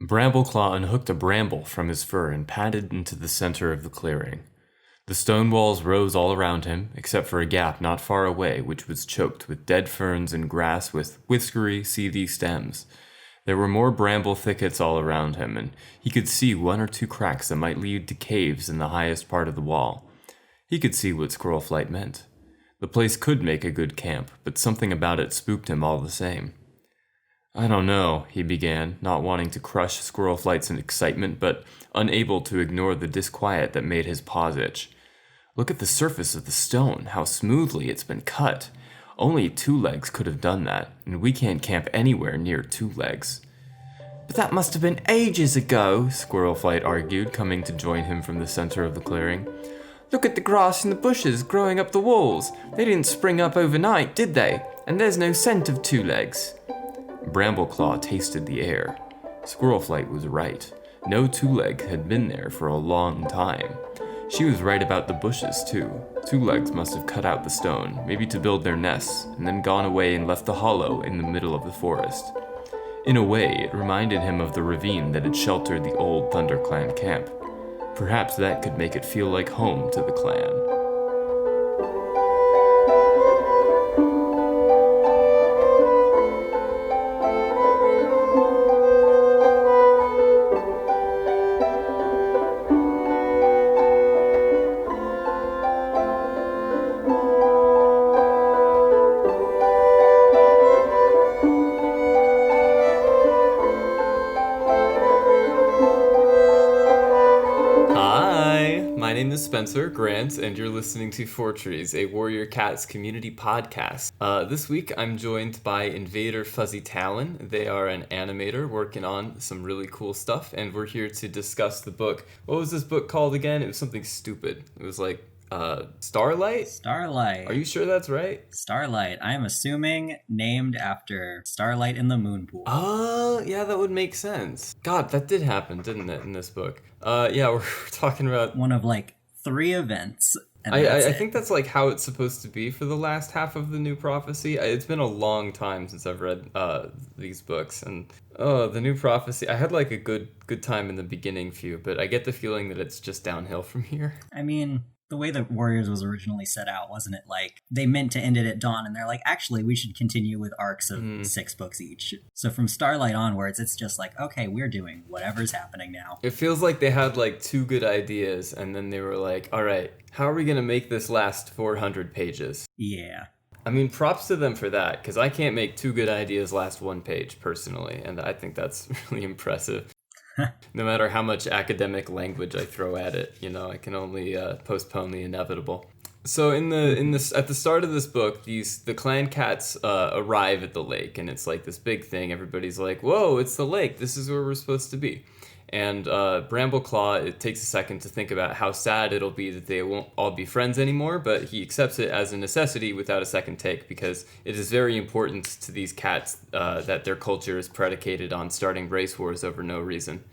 Brambleclaw unhooked a bramble from his fur and padded into the center of the clearing. The stone walls rose all around him, except for a gap not far away which was choked with dead ferns and grass with whiskery, seedy stems. There were more bramble thickets all around him, and he could see one or two cracks that might lead to caves in the highest part of the wall. He could see what squirrel flight meant. The place could make a good camp, but something about it spooked him all the same. I don't know, he began, not wanting to crush squirrel flight's excitement, but unable to ignore the disquiet that made his paws itch. Look at the surface of the stone, how smoothly it's been cut. Only two legs could have done that, and we can't camp anywhere near two legs. But that must have been ages ago, Squirrel Flight argued, coming to join him from the center of the clearing. Look at the grass and the bushes growing up the walls. They didn't spring up overnight, did they? And there's no scent of two legs. Brambleclaw tasted the air. Squirrel Flight was right. No two-leg had been there for a long time. She was right about the bushes, too. Two legs must have cut out the stone, maybe to build their nests, and then gone away and left the hollow in the middle of the forest. In a way, it reminded him of the ravine that had sheltered the old Thunderclan camp. Perhaps that could make it feel like home to the clan. Spencer Grant, and you're listening to Fourtrees, a Warrior Cats community podcast. This week, I'm joined by Invader Fuzzytalon. They are an animator working on some really cool stuff, and we're here to discuss the book. What was this book called again? It was something stupid. It was like Starlight? Starlight. Are you sure that's right? Starlight. I'm assuming named after Starlight in the Moon Pool. Oh, yeah, that would make sense. God, that did happen, didn't it, in this book? Yeah, we're talking about one of like 3 events. I think that's like how it's supposed to be for the last half of the New Prophecy. It's been a long time since I've read these books, and the New Prophecy. I had like a good time in the beginning few, but I get the feeling that it's just downhill from here. I mean, the way that Warriors was originally set out, wasn't it like they meant to end it at dawn and they're like, actually, we should continue with arcs of 6 books each. So from Starlight onwards, it's just like, okay, we're doing whatever's happening now. It feels like they had like 2 good ideas and then they were like, all right, how are we going to make this last 400 pages? Yeah. I mean, props to them for that, because I can't make 2 good ideas last 1 page personally, and I think that's really impressive. No matter how much academic language I throw at it, I can only postpone the inevitable. So at the start of this book, the clan cats arrive at the lake, and it's like this big thing. Everybody's like, "Whoa, it's the lake! This is where we're supposed to be." And Brambleclaw, it takes a second to think about how sad it'll be that they won't all be friends anymore, but he accepts it as a necessity without a second take, because it is very important to these cats that their culture is predicated on starting race wars over no reason.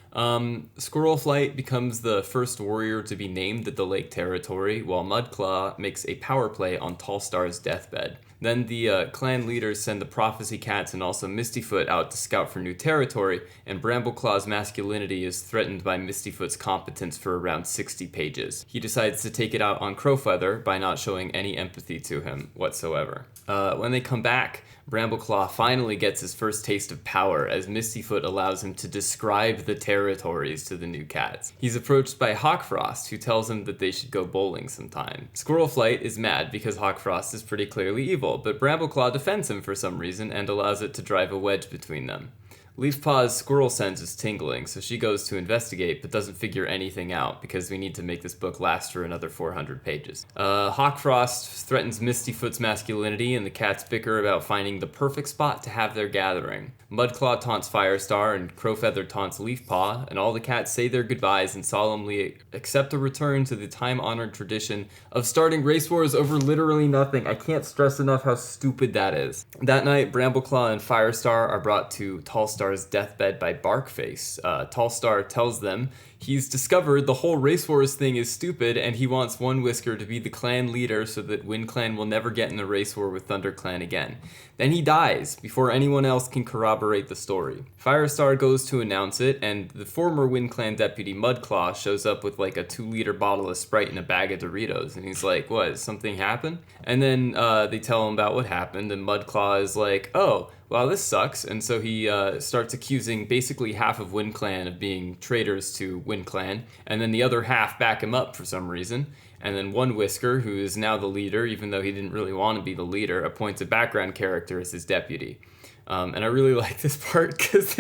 Squirrel Flight becomes the first warrior to be named at the lake territory, while Mudclaw makes a power play on Tallstar's deathbed. Then the clan leaders send the Prophecy Cats and also Mistyfoot out to scout for new territory, and Brambleclaw's masculinity is threatened by Mistyfoot's competence for around 60 pages. He decides to take it out on Crowfeather by not showing any empathy to him whatsoever. When they come back, Brambleclaw finally gets his first taste of power as Mistyfoot allows him to describe the territories to the new cats. He's approached by Hawkfrost, who tells him that they should go bowling sometime. Squirrel Flight is mad because Hawkfrost is pretty clearly evil, but Brambleclaw defends him for some reason and allows it to drive a wedge between them. Leafpaw's squirrel sense is tingling, so she goes to investigate, but doesn't figure anything out, because we need to make this book last for another 400 pages. Hawkfrost threatens Mistyfoot's masculinity, and the cats bicker about finding the perfect spot to have their gathering. Mudclaw taunts Firestar, and Crowfeather taunts Leafpaw, and all the cats say their goodbyes and solemnly accept a return to the time-honored tradition of starting race wars over literally nothing. I can't stress enough how stupid that is. That night, Brambleclaw and Firestar are brought to Tallstar's deathbed by Barkface. Tallstar tells them he's discovered the whole race wars thing is stupid, and he wants One Whisker to be the clan leader so that Windclan will never get in a race war with Thunderclan again. Then he dies before anyone else can corroborate the story. Firestar goes to announce it, and the former Windclan deputy Mudclaw shows up with like a 2-liter bottle of Sprite and a bag of Doritos, and he's like, what, something happened? And then they tell him about what happened, and Mudclaw is like, oh, well, this sucks. And so he starts accusing basically half of Windclan of being traitors to Windclan, and then the other half back him up for some reason. And then One Whisker, who is now the leader, even though he didn't really want to be the leader, appoints a background character as his deputy. And I really like this part because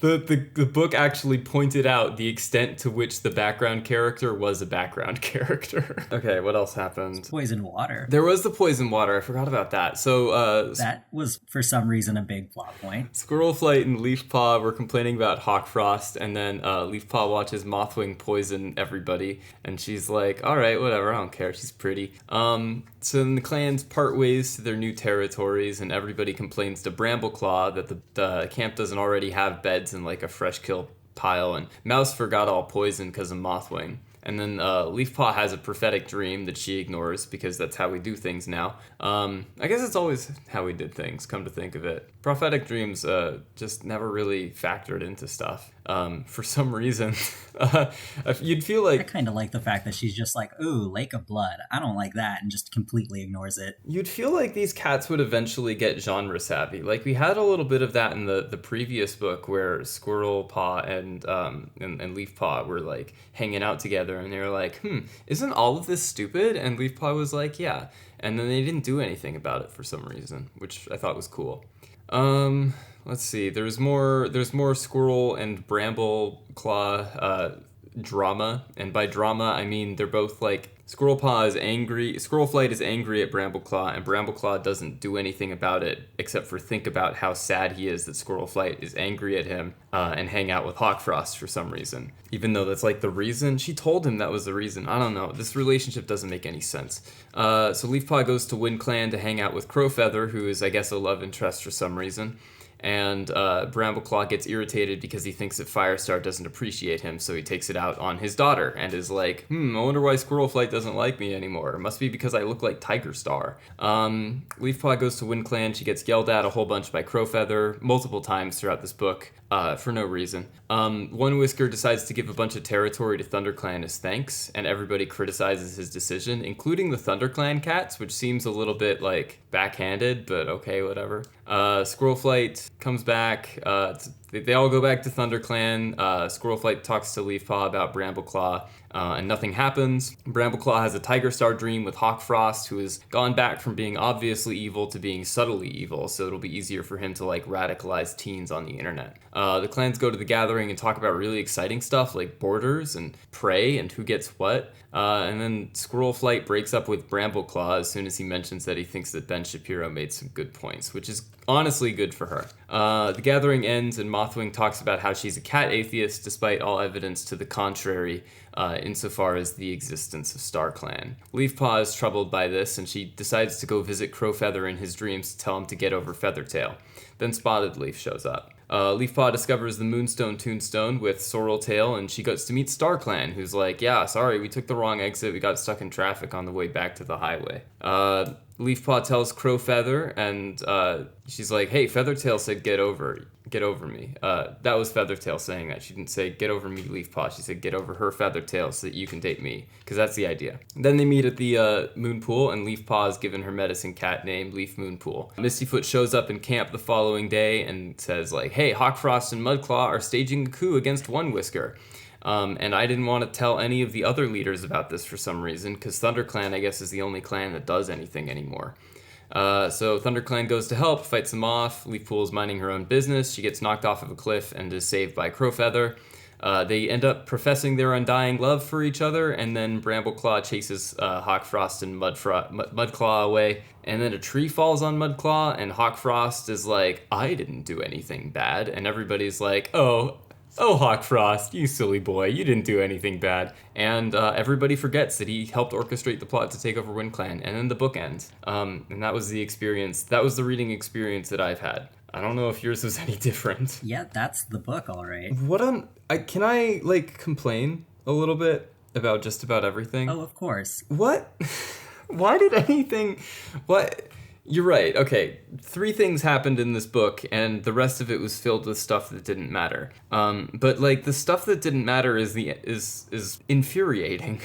the book actually pointed out the extent to which the background character was a background character. Okay, what else happened? Poison water. There was the poison water. I forgot about that. So that was, for some reason, a big plot point. Squirrelflight and Leafpaw were complaining about Hawkfrost, and then Leafpaw watches Mothwing poison everybody, and she's like, all right, whatever, I don't care, she's pretty. So then the clans part ways to their new territories, and everybody complains to Brambleclaw that the camp doesn't already have beds in like a fresh kill pile, and Mousefur got all poisoned because of Mothwing. And then Leafpaw has a prophetic dream that she ignores because that's how we do things now. I guess it's always how we did things, come to think of it. Prophetic dreams just never really factored into stuff. For some reason, you'd feel like... I kind of like the fact that she's just like, ooh, Lake of Blood. I don't like that, and just completely ignores it. You'd feel like these cats would eventually get genre savvy. Like, we had a little bit of that in the previous book where Squirrelpaw and Leafpaw were, like, hanging out together, and they were like, isn't all of this stupid? And Leafpaw was like, yeah. And then they didn't do anything about it for some reason, which I thought was cool. Let's see. There's more Squirrel and Brambleclaw drama, and by drama I mean they're both like Squirrelpaw is angry. Squirrelflight is angry at Brambleclaw, and Brambleclaw doesn't do anything about it except for think about how sad he is that Squirrelflight is angry at him and hang out with Hawkfrost for some reason. Even though that's like the reason. She told him that was the reason. I don't know. This relationship doesn't make any sense. So Leafpaw goes to Windclan to hang out with Crowfeather, who is, I guess, a love interest for some reason. And Brambleclaw gets irritated because he thinks that Firestar doesn't appreciate him, so he takes it out on his daughter and is like, I wonder why Squirrelflight doesn't like me anymore. It must be because I look like Tiger Star. Leafpaw goes to Windclan. She gets yelled at a whole bunch by Crowfeather multiple times throughout this book for no reason. One Whisker decides to give a bunch of territory to Thunderclan as thanks, and everybody criticizes his decision, including the Thunderclan cats, which seems a little bit like backhanded, but okay, whatever. Squirrelflight comes back. They all go back to Thunderclan. Squirrelflight talks to Leafpaw about Brambleclaw, and nothing happens. Brambleclaw has a Tiger Star dream with Hawkfrost, who has gone back from being obviously evil to being subtly evil, so it'll be easier for him to like radicalize teens on the internet. The clans go to the gathering and talk about really exciting stuff like borders and prey and who gets what. And then Squirrelflight breaks up with Brambleclaw as soon as he mentions that he thinks that Ben Shapiro made some good points, which is honestly good for her. The gathering ends and Mothwing talks about how she's a cat atheist despite all evidence to the contrary insofar as the existence of Starclan. Leafpaw is troubled by this, and she decides to go visit Crowfeather in his dreams to tell him to get over Feathertail. Then Spotted Leaf shows up. Leafpaw discovers the Moonstone Tombstone with Sorreltail, and she goes to meet Starclan, who's like, yeah, sorry, we took the wrong exit, we got stuck in traffic on the way back to the highway. Leafpaw tells Crowfeather, and she's like, hey, Feathertail said get over me. That was Feathertail saying that. She didn't say get over me, Leafpaw. She said get over her Feathertail so that you can date me, because that's the idea. Then they meet at the moon pool, and Leafpaw is given her medicine cat named Leaf Moonpool. Mistyfoot shows up in camp the following day and says like, hey, Hawkfrost and Mudclaw are staging a coup against One Whisker. And I didn't want to tell any of the other leaders about this for some reason, because Thunderclan, I guess, is the only clan that does anything anymore. So Thunderclan goes to help, fights them off. Leafpool is minding her own business. She gets knocked off of a cliff and is saved by Crowfeather. They end up professing their undying love for each other, and then Brambleclaw chases Hawkfrost and Mudclaw away. And then a tree falls on Mudclaw, and Hawkfrost is like, I didn't do anything bad. And everybody's like, oh, Hawkfrost, you silly boy, you didn't do anything bad. And everybody forgets that he helped orchestrate the plot to take over Windclan, and then the book ends. And that was the experience, that was the reading experience that I've had. I don't know if yours was any different. Yeah, that's the book, all right. Can I, like, complain a little bit about just about everything? Oh, of course. What? Why did anything... What? You're right. Okay, 3 things happened in this book, and the rest of it was filled with stuff that didn't matter. But, like, the stuff that didn't matter is infuriating.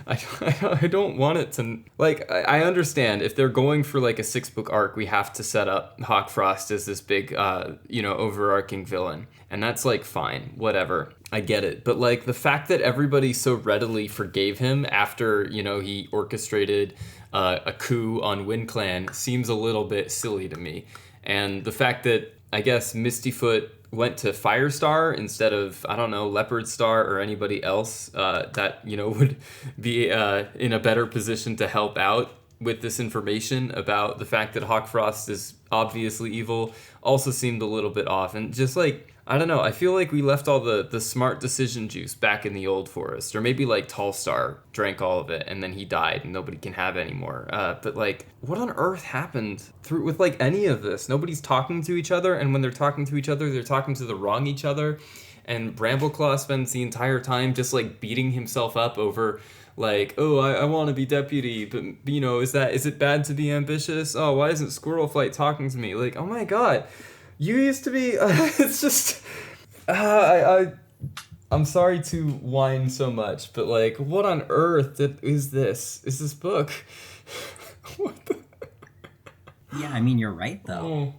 I don't want it to... Like, I understand if they're going for, like, a 6-book arc, we have to set up Hawk Frost as this big, overarching villain. And that's, like, fine. Whatever. I get it. But, like, the fact that everybody so readily forgave him after, he orchestrated a coup on Windclan seems a little bit silly to me. And the fact that, I guess, Mistyfoot went to Firestar instead of, I don't know, Leopard Star or anybody else that, would be in a better position to help out with this information about the fact that Hawk Frost is obviously evil also seemed a little bit off. And just like, I don't know, I feel like we left all the smart decision juice back in the old forest. Or maybe like Tallstar drank all of it and then he died and nobody can have it anymore. But like, what on earth happened with like any of this? Nobody's talking to each other, and when they're talking to each other, they're talking to the wrong each other. And Brambleclaw spends the entire time just like beating himself up over like, oh, I want to be deputy, but is it bad to be ambitious? Oh, why isn't Squirrelflight talking to me? Like, oh my god. You used to be, it's just, I'm sorry to whine so much, but like, what on earth is this? Is this book? What the? Yeah, I mean, you're right, though. Oh.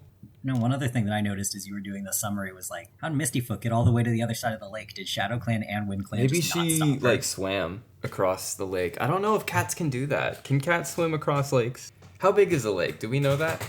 No, one other thing that I noticed as you were doing the summary was like, how did Mistyfoot get all the way to the other side of the lake? Did Shadowclan and Windclan Maybe just not she, stop her? like, swam across the lake. I don't know if cats can do that. Can cats swim across lakes? How big is a lake? Do we know that?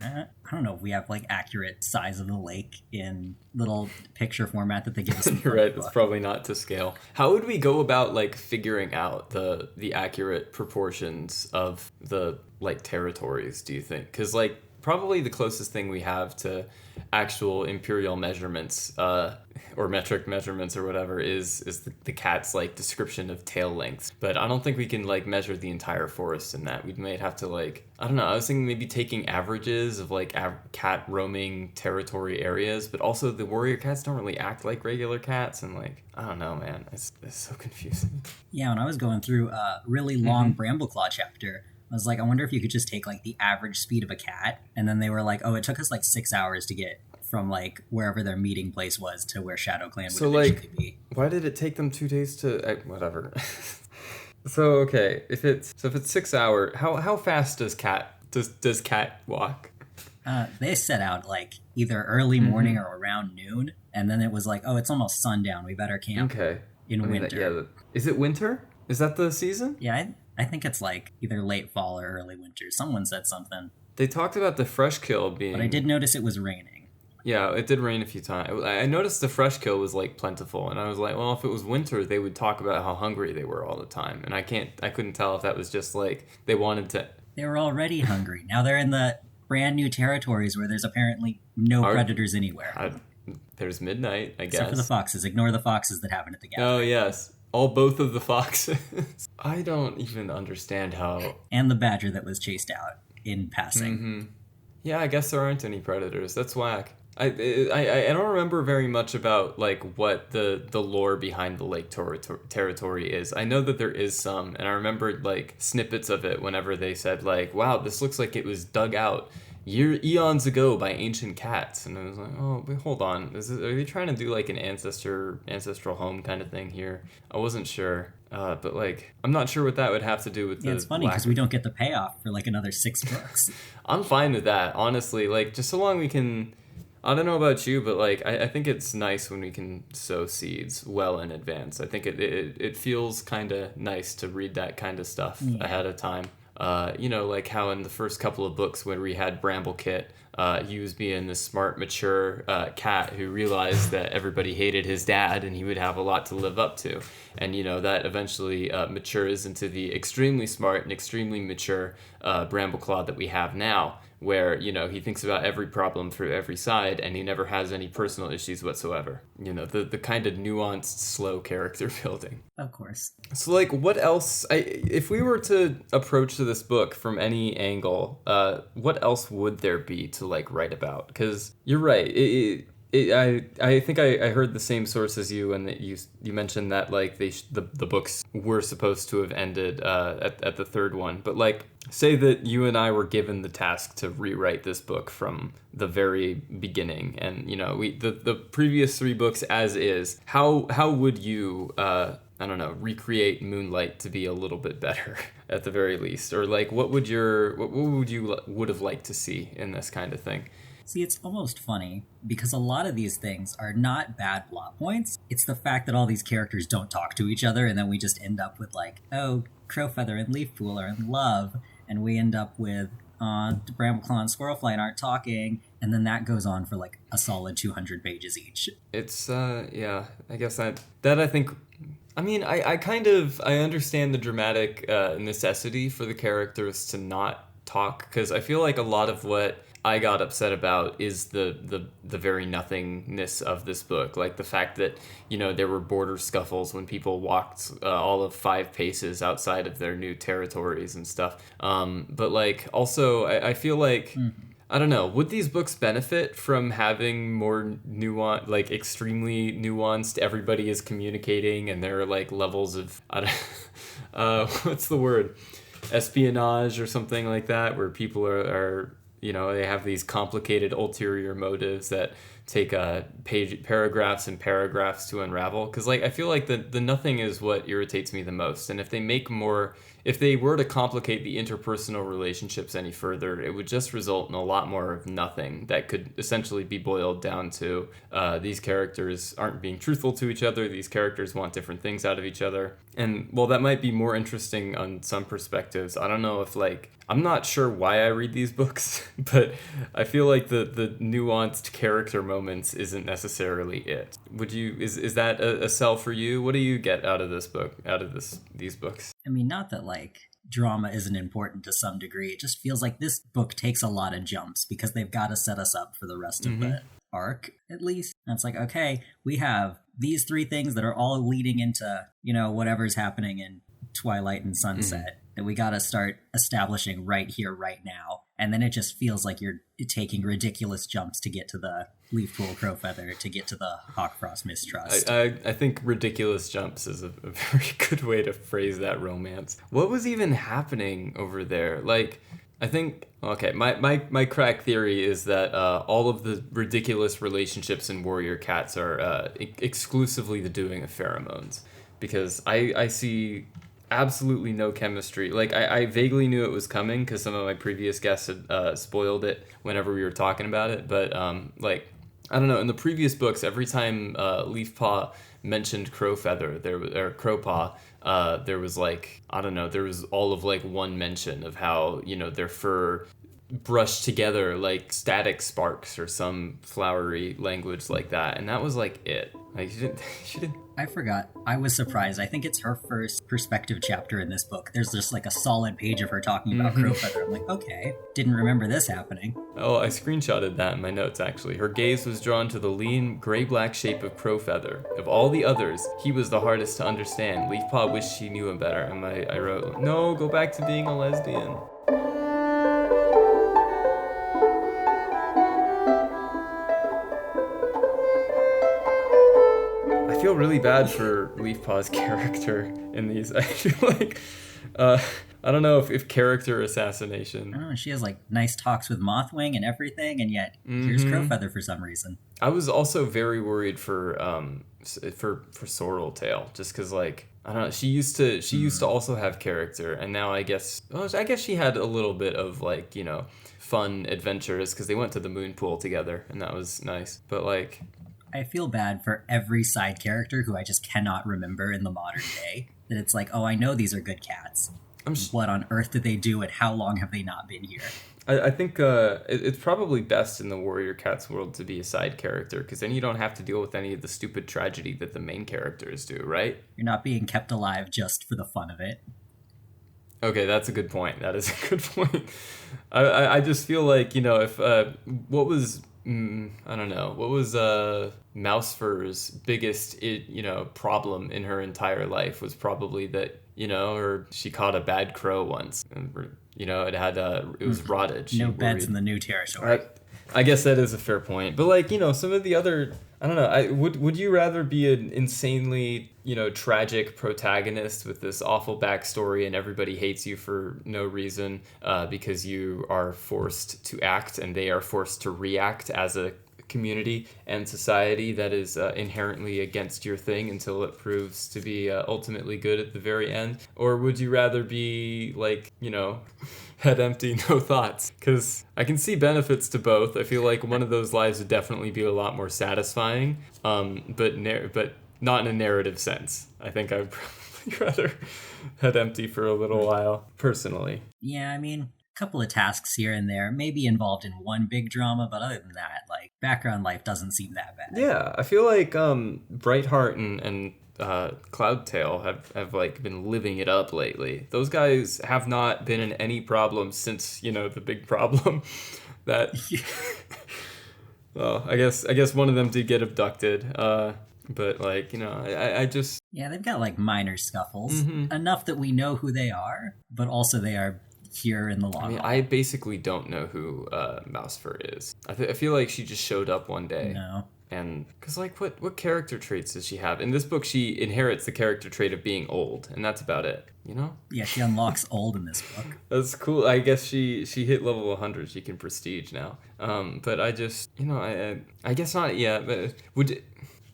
I don't know if we have like accurate size of the lake in little picture format that they give us. You're right. It's probably not to scale. How would we go about like figuring out the accurate proportions of the like territories? Do you think? Because like probably the closest thing we have to actual imperial measurements or metric measurements or whatever is the cat's like description of tail lengths, but I don't think we can like measure the entire forest in that. We might have to like, I don't know, I was thinking maybe taking averages of like cat roaming territory areas, but also the warrior cats don't really act like regular cats, and like, I don't know, man, it's so confusing. Yeah, when I was going through a really long Brambleclaw chapter, I was like, I wonder if you could just take like the average speed of a cat, and then they were like, oh, it took us like 6 hours to get from like wherever their meeting place was to where Shadowclan would eventually be. Why did it take them 2 days to whatever? So okay, if it's 6 hours, how fast does cat walk? They set out like either early morning or around noon, and then it was like, oh, it's almost sundown. We better camp. Okay. In winter. Is it winter? Is that the season? Yeah, I think it's like either late fall or early winter. Someone said something. They talked about the fresh kill being... But I did notice it was raining. Yeah, it did rain a few times. I noticed the fresh kill was like plentiful, and I was like, well, if it was winter, they would talk about how hungry they were all the time. And I couldn't tell if that was just like they wanted to... They were already hungry. Now they're in the brand new territories where there's apparently no predators anywhere. There's midnight, I guess. Except for the foxes. Ignore the foxes that happen at the gathering. Oh, yes. Both of the foxes. I don't even understand how... And the badger that was chased out in passing. Mm-hmm. Yeah, I guess there aren't any predators. That's whack. I don't remember very much about like what the lore behind the lake territory is. I know that there is some, and I remembered like snippets of it whenever they said like, wow, this looks like it was dug out eons ago by ancient cats. And I was like, oh, wait, hold on. Are they trying to do like an ancestral home kind of thing here? I wasn't sure. But like, I'm not sure what that would have to do with it's funny because we don't get the payoff for like another 6 books. I'm fine with that, honestly. Like, just so long we can... I don't know about you, but like I think it's nice when we can sow seeds well in advance. I think it feels kind of nice to read that kind of stuff ahead of time. Like how in the first couple of books when we had Bramblekit, he was being this smart, mature cat who realized that everybody hated his dad and he would have a lot to live up to. And, that eventually matures into the extremely smart and extremely mature Brambleclaw that we have now, where, you know, he thinks about every problem through every side and he never has any personal issues whatsoever. You know, the kind of nuanced, slow character building. Of course. So, like, what else? If we were to approach this book from any angle, what else would there be to, like, write about? Because you're right. I think I heard the same source as you, and that you mentioned that, like, the books were supposed to have ended at the third one. But, like, say that you and I were given the task to rewrite this book from the very beginning, and, you know, the previous 3 books as is. How would you I don't know, recreate Moonlight to be a little bit better at the very least? Or, like, what would you would have liked to see in this kind of thing? See, it's almost funny because a lot of these things are not bad plot points. It's the fact that all these characters don't talk to each other, and then we just end up with, like, oh, Crowfeather and Leafpool are in love, and we end up with Brambleclaw and Squirrelflight aren't talking, and then that goes on for, like, a solid 200 pages each. It's yeah, I guess I think. I mean, I understand the dramatic necessity for the characters to not talk, because I feel like a lot of what I got upset about is the very nothingness of this book. Like, the fact that, you know, there were border scuffles when people walked all of 5 paces outside of their new territories and stuff. But, like, also, I feel like, I don't know, would these books benefit from having more nuance, like, extremely nuanced, everybody is communicating, and there are, like, levels of, what's the word? Espionage or something like that, where people are you know, they have these complicated ulterior motives that take paragraphs and paragraphs to unravel. Because, like, I feel like the nothing is what irritates me the most. And if they were to complicate the interpersonal relationships any further, it would just result in a lot more of nothing that could essentially be boiled down to these characters aren't being truthful to each other. These characters want different things out of each other. And while that might be more interesting on some perspectives, I don't know if, like, I'm not sure why I read these books, but I feel like the nuanced character moments isn't necessarily it. Is that a sell for you? What do you get out of this book, these books? I mean, not that, like, drama isn't important to some degree. It just feels like this book takes a lot of jumps because they've got to set us up for the rest of the arc, at least. And it's like, okay, we have these 3 things that are all leading into, you know, whatever's happening in Twilight and Sunset that we got to start establishing right here, right now. And then it just feels like you're taking ridiculous jumps to get to the Leafpool Crowfeather, to get to the Hawkfrost Mistrust. I think ridiculous jumps is a very good way to phrase that romance. What was even happening over there? Like, I think, okay, my crack theory is that all of the ridiculous relationships in Warrior Cats are exclusively the doing of pheromones. Because I see absolutely no chemistry. Like, I vaguely knew it was coming because some of my previous guests had spoiled it whenever we were talking about it. But, like, I don't know, in the previous books, every time Leafpaw mentioned Crowfeather, Crowpaw, there was, like, I don't know, there was all of, like, one mention of how, you know, their fur brushed together like static sparks or some flowery language like that, and that was, like, it. Like, she didn't. I forgot. I was surprised. I think it's her first perspective chapter in this book. There's just, like, a solid page of her talking about Crowfeather. I'm like, okay, didn't remember this happening. Oh, I screenshotted that in my notes, actually. Her gaze was drawn to the lean, gray-black shape of Crowfeather. Of all the others, he was the hardest to understand. Leafpaw wished she knew him better, and I wrote, no, go back to being a lesbian. I feel really bad for Leafpaw's character in these. I feel like, I don't know if character assassination. I don't know, she has, like, nice talks with Mothwing and everything, and yet here's Crowfeather for some reason. I was also very worried for Sorreltail, just because, like, I don't know, she used to also have character, and now I guess she had a little bit of, like, you know, fun adventures because they went to the moon pool together, and that was nice. But, like, I feel bad for every side character who I just cannot remember in the modern day. That it's like, oh, I know these are good cats. What on earth did they do, and how long have they not been here? I think it's probably best in the Warrior Cats world to be a side character, because then you don't have to deal with any of the stupid tragedy that the main characters do, right? You're not being kept alive just for the fun of it. Okay, that's a good point. That is a good point. I just feel like, if what was I don't know, what was Mousefur's biggest problem in her entire life was probably that, or she caught a bad crow once, and it was rotted. No beds in the new territory. I guess that is a fair point. But like, some of the other, I don't know, would you rather be an insanely, tragic protagonist with this awful backstory and everybody hates you for no reason because you are forced to act and they are forced to react as a community and society that is inherently against your thing until it proves to be ultimately good at the very end? Or would you rather be like, head empty, no thoughts? Because I can see benefits to both. I feel like one of those lives would definitely be a lot more satisfying, but not in a narrative sense. I think I'd probably rather head empty for a little while, personally. Yeah, I mean, couple of tasks here and there, maybe involved in one big drama, but other than that, like, background life doesn't seem that bad. Yeah, I feel like Brightheart and Cloudtail have like been living it up lately. Those guys have not been in any problems since, the big problem that well, I guess one of them did get abducted. But like, I just... Yeah, they've got like minor scuffles. Enough that we know who they are, but also they are here in the long run. I basically don't know who Mousefur is. I feel like she just showed up one day. No. And because like what character traits does she have? In this book, she inherits the character trait of being old, and that's about it. Yeah, she unlocks old in this book. That's cool. I guess she hit level 100. She can prestige now. But I just I guess not. Yeah, but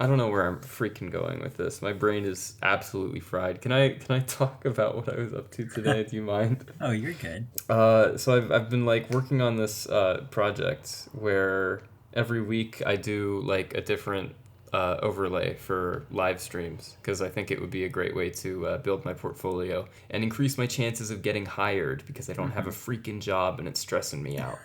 I don't know where I'm freaking going with this. My brain is absolutely fried. Can I talk about what I was up to today? Do you mind? Oh, you're good. So I've been like working on this project where every week I do like a different overlay for live streams, because I think it would be a great way to build my portfolio and increase my chances of getting hired, because I don't have a freaking job and it's stressing me out.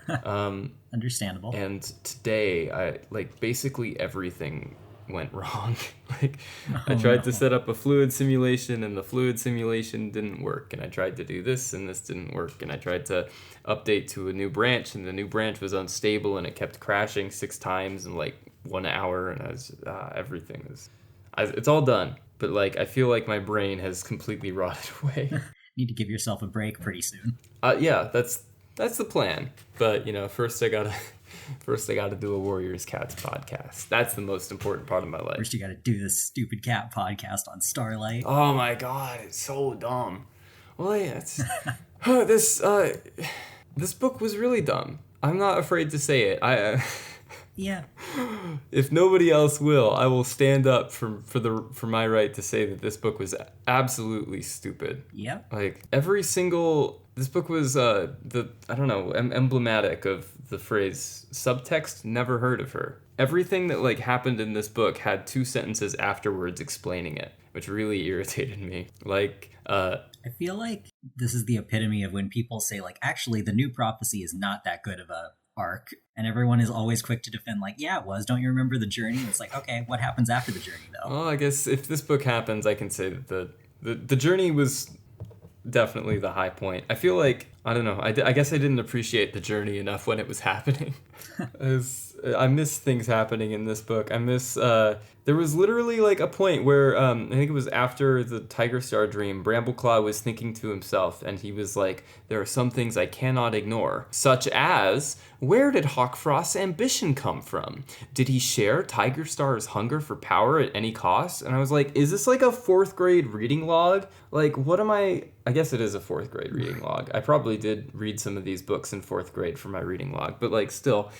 Understandable. And today I like basically everything went wrong. Like I tried to set up a fluid simulation and the fluid simulation didn't work, and I tried to do this and this didn't work, and I tried to update to a new branch and the new branch was unstable and it kept crashing 6 times in like 1 hour, and I was it's all done, but like I feel like my brain has completely rotted away. Need to give yourself a break pretty soon. Yeah, that's the plan, but first I gotta do a Warriors Cats podcast. That's the most important part of my life. First you gotta do this stupid cat podcast on Starlight. Oh my god, it's so dumb. Well, yeah, it's this book was really dumb. I'm not afraid to say it. Yeah. If nobody else will, I will stand up for my right to say that this book was absolutely stupid. Yep. Like this book was emblematic of the phrase subtext, never heard of her. Everything that like happened in this book had 2 sentences afterwards explaining it, which really irritated me. Like I feel like this is the epitome of when people say like, actually the new prophecy is not that good of a arc, and everyone is always quick to defend like, yeah, it was. Don't you remember the journey? It's like, okay, what happens after the journey though? Well, I guess if this book happens, I can say that the journey was definitely the high point. I feel like, I don't know, I guess I didn't appreciate the journey enough when it was happening. I miss things happening in this book. I miss, there was literally like a point where, I think it was after the Tiger Star dream, Brambleclaw was thinking to himself, and he was like, there are some things I cannot ignore, such as, where did Hawkfrost's ambition come from? Did he share Tiger Star's hunger for power at any cost? And I was like, is this like a 4th grade reading log? Like, what am I guess it is a 4th grade reading log. I probably did read some of these books in 4th grade for my reading log, but like still.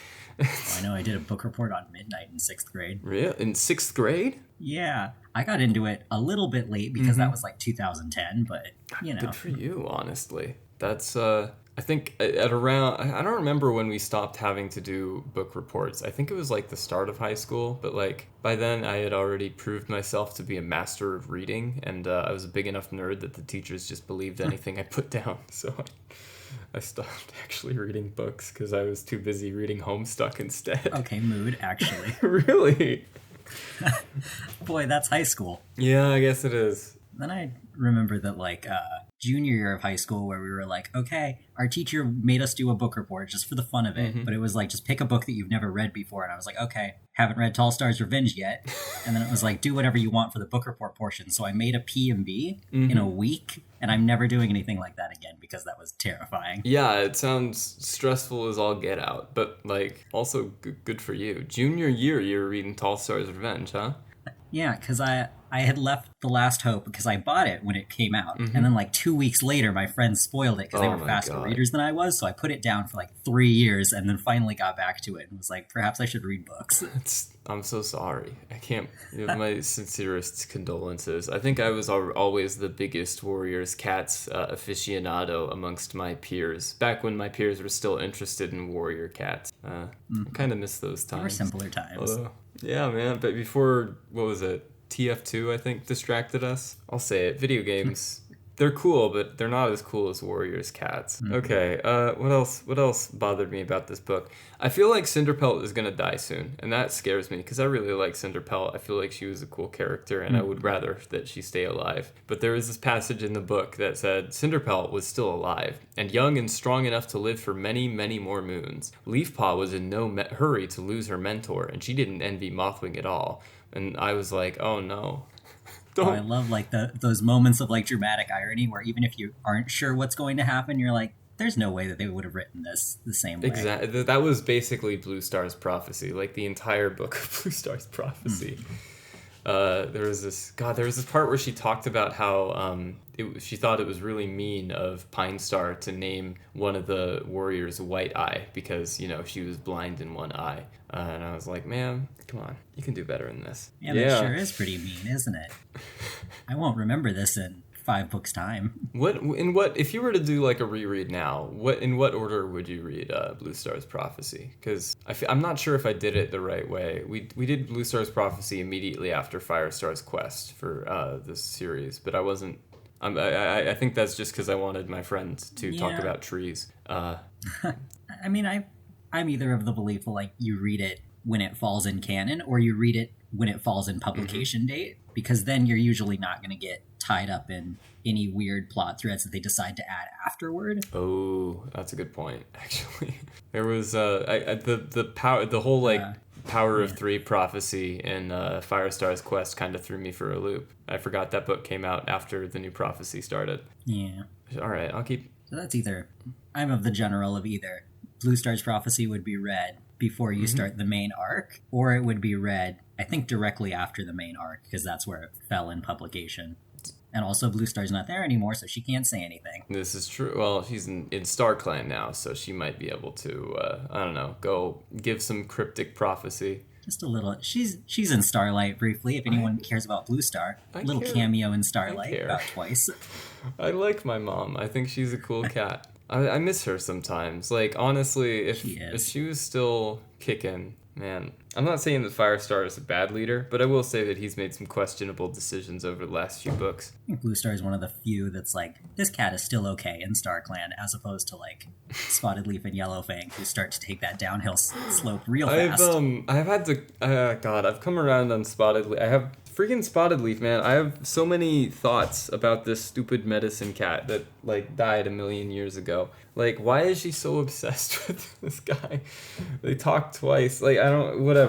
I know I did a book report on Midnight in 6th grade. Really? In 6th grade? Yeah. I got into it a little bit late because that was like 2010, but Good for you, honestly. That's, I think at around, I don't remember when we stopped having to do book reports. I think it was like the start of high school, but like by then I had already proved myself to be a master of reading, and I was a big enough nerd that the teachers just believed anything I put down. So I stopped actually reading books because I was too busy reading Homestuck instead. Okay, mood, actually. Really? Boy, that's high school. Yeah, I guess it is. Then I remember that, like, junior year of high school where we were like, okay, our teacher made us do a book report just for the fun of it. But it was like, just pick a book that you've never read before. And I was like, okay, haven't read Tall Star's Revenge yet. And then it was like, do whatever you want for the book report portion. So I made a P&B in a week. And I'm never doing anything like that again because that was terrifying. Yeah, it sounds stressful as all get out, but like also good for you. Junior year, you were reading Tall Star's Revenge, huh? Yeah, because I had left The Last Hope because I bought it when it came out. And then like 2 weeks later, my friends spoiled it because they were faster readers than I was. So I put it down for like 3 years and then finally got back to it and was like, perhaps I should read books. I'm so sorry. I can't. You have my sincerest condolences. I think I was always the biggest Warriors Cats aficionado amongst my peers. Back when my peers were still interested in Warrior Cats. I kind of miss those times. They were simpler times. Yeah, man. But before, what was it? TF2, I think, distracted us. I'll say it. Video games. They're cool, but they're not as cool as Warriors Cats. Okay, what else bothered me about this book? I feel like Cinderpelt is going to die soon, and that scares me, because I really like Cinderpelt. I feel like she was a cool character, and I would rather that she stay alive. But there was this passage in the book that said, Cinderpelt was still alive, and young and strong enough to live for many, many more moons. Leafpaw was in no hurry to lose her mentor, and she didn't envy Mothwing at all. And I was like, oh no. Oh, I love like those moments of like dramatic irony where even if you aren't sure what's going to happen, you're like, there's no way that they would have written this the same way. Exactly. That was basically Blue Star's prophecy, like the entire book of Blue Star's prophecy. There was this part where she talked about how she thought it was really mean of Pine Star to name one of the warriors White Eye because, you know, she was blind in one eye. And I was like, ma'am, come on, you can do better than this. Yeah, that sure is pretty mean, isn't it? I won't remember this in 5 books' time. If you were to do like a reread now, in what order would you read Blue Star's Prophecy? Because I'm not sure if I did it the right way. We did Blue Star's Prophecy immediately after Firestar's Quest for this series, but I wasn't. I think that's just because I wanted my friends to talk about trees. I mean, I'm either of the belief like you read it when it falls in canon or you read it when it falls in publication date, because then you're usually not going to get tied up in any weird plot threads that they decide to add afterward. Oh, that's a good point, actually. There was the whole like Power of 3 prophecy in Firestar's Quest kind of threw me for a loop. I forgot that book came out after the new prophecy started. Yeah. All right, I'll keep... So that's I'm of the general of either Blue Star's Prophecy would be read before you start the main arc, or it would be read, I think, directly after the main arc, because that's where it fell in publication. And also, Blue Star's not there anymore, so she can't say anything. This is true. Well, she's in Starclan now, so she might be able to, I don't know, go give some cryptic prophecy. Just a little. She's in Starlight briefly, if anyone cares about Blue Star. Little cameo in Starlight, about twice. I like my mom. I think she's a cool cat. I miss her sometimes. Like, honestly, if she was still kicking, man. I'm not saying that Firestar is a bad leader, but I will say that he's made some questionable decisions over the last few books. I think Blue Star is one of the few that's like, this cat is still okay in Starclan, as opposed to like Spotted Leaf and Yellowfang, who start to take that downhill slope real fast. I've come around on Spotted Leaf. I have freaking Spotted Leaf, man. I have so many thoughts about this stupid medicine cat that like died a million years ago. Like, why is she so obsessed with this guy? They talk twice. Like, I don't, whatever.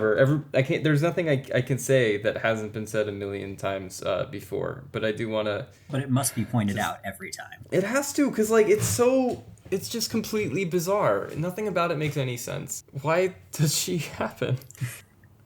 I can't, there's nothing I can say that hasn't been said a million times before, but I do want to. But it must be pointed out every time. It has to, because like, it's just completely bizarre. Nothing about it makes any sense. Why does she happen?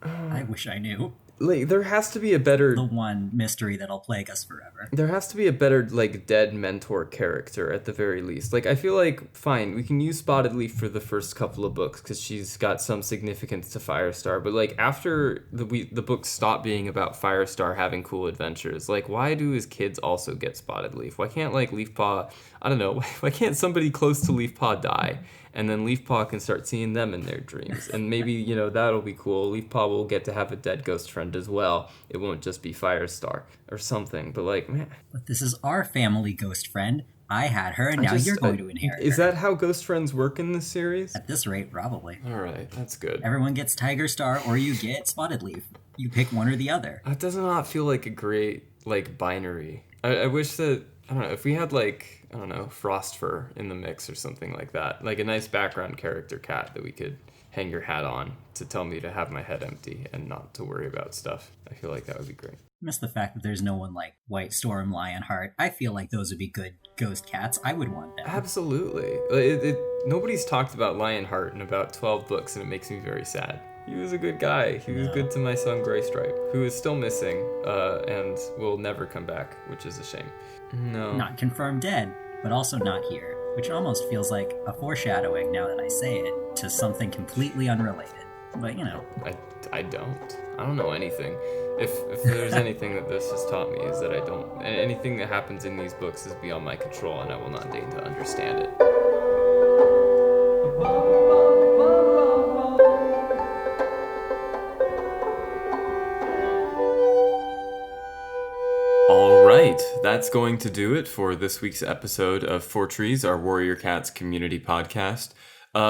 I wish I knew. Like, there has to be a better... The one mystery that'll plague us forever. There has to be a better, like, dead mentor character, at the very least. Like, I feel like, fine, we can use Spotted Leaf for the first couple of books, because she's got some significance to Firestar, but, like, after the books stop being about Firestar having cool adventures, like, why do his kids also get Spotted Leaf? Why can't, like, Leafpaw... I don't know, why can't somebody close to Leafpaw die? And then Leafpaw can start seeing them in their dreams. And maybe, you know, that'll be cool. Leafpaw will get to have a dead ghost friend as well. It won't just be Firestar or something. But, like, man. But this is our family ghost friend. I had her, and now you're going to inherit her. Is that how ghost friends work in this series? At this rate, probably. All right, that's good. Everyone gets Tiger Star, or you get Spotted Leaf. You pick one or the other. That does not feel like a great, like, binary. I wish that I don't know, if we had like, I don't know, Frostfur in the mix or something like that, like a nice background character cat that we could hang your hat on to tell me to have my head empty and not to worry about stuff. I feel like that would be great. I miss the fact that there's no one like White Storm, Lionheart. I feel like those would be good ghost cats. I would want them. Absolutely. Nobody's talked about Lionheart in about 12 books, and it makes me very sad. He was a good guy. He was good to my son Greystripe, who is still missing and will never come back, which is a shame. No. Not confirmed dead, but also not here, which almost feels like a foreshadowing, now that I say it, to something completely unrelated. But, you know. I don't know anything. If there's anything that this has taught me is that I don't... Anything that happens in these books is beyond my control, and I will not deign to understand it. Alright, that's going to do it for this week's episode of Fourtrees, our Warrior Cats community podcast.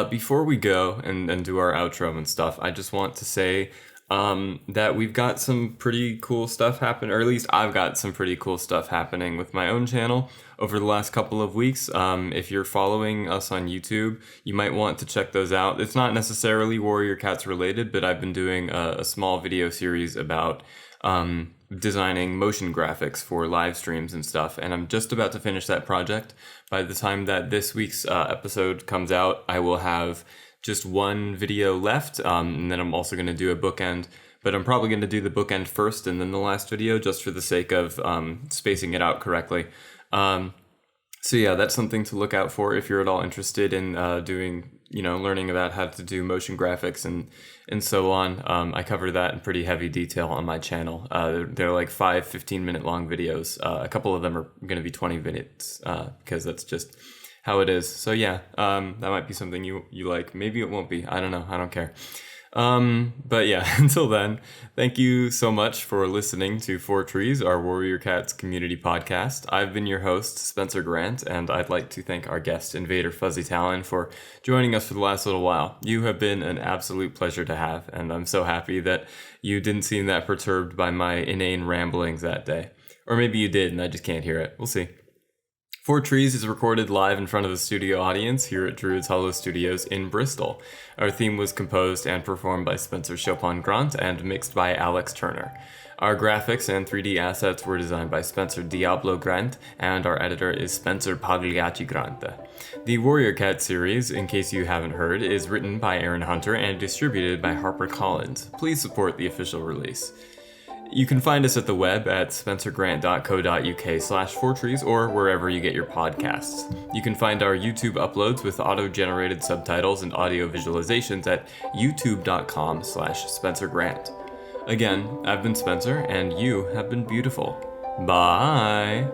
Before we go and do our outro and stuff, I just want to say that we've got some pretty cool stuff happening, or at least I've got some pretty cool stuff happening with my own channel over the last couple of weeks. If you're following us on YouTube, you might want to check those out. It's not necessarily Warrior Cats related, but I've been doing a small video series about designing motion graphics for live streams and stuff, and I'm just about to finish that project. By the time that this week's episode comes out, I will have just one video left, and then I'm also going to do a bookend, but I'm probably going to do the bookend first and then the last video, just for the sake of spacing it out correctly. So yeah, that's something to look out for if you're at all interested in learning about how to do motion graphics and so on. I cover that in pretty heavy detail on my channel. They're like 5 15-minute long videos. A couple of them are going to be 20 minutes because that's just how it is. So yeah, that might be something you like. Maybe it won't be. I don't know. I don't care. But yeah, until then, thank you so much for listening to Fourtrees, our Warrior Cats community podcast. I've been your host, Spencer Grant, and I'd like to thank our guest, Invader Fuzzytalon, for joining us for the last little while. You have been an absolute pleasure to have, and I'm so happy that you didn't seem that perturbed by my inane ramblings that day. Or maybe you did, and I just can't hear it. We'll see. Fourtrees is recorded live in front of the studio audience here at Druid's Hollow Studios in Bristol. Our theme was composed and performed by Spencer Chopin Grant and mixed by Alex Turner. Our graphics and 3D assets were designed by Spencer Diablo Grant, and our editor is Spencer Pagliacci Grante. The Warrior Cat series, in case you haven't heard, is written by Erin Hunter and distributed by HarperCollins. Please support the official release. You can find us at the web at spencergrant.co.uk/Fourtrees or wherever you get your podcasts. You can find our YouTube uploads with auto-generated subtitles and audio visualizations at youtube.com/SpencerGrant. Again, I've been Spencer, and you have been beautiful. Bye!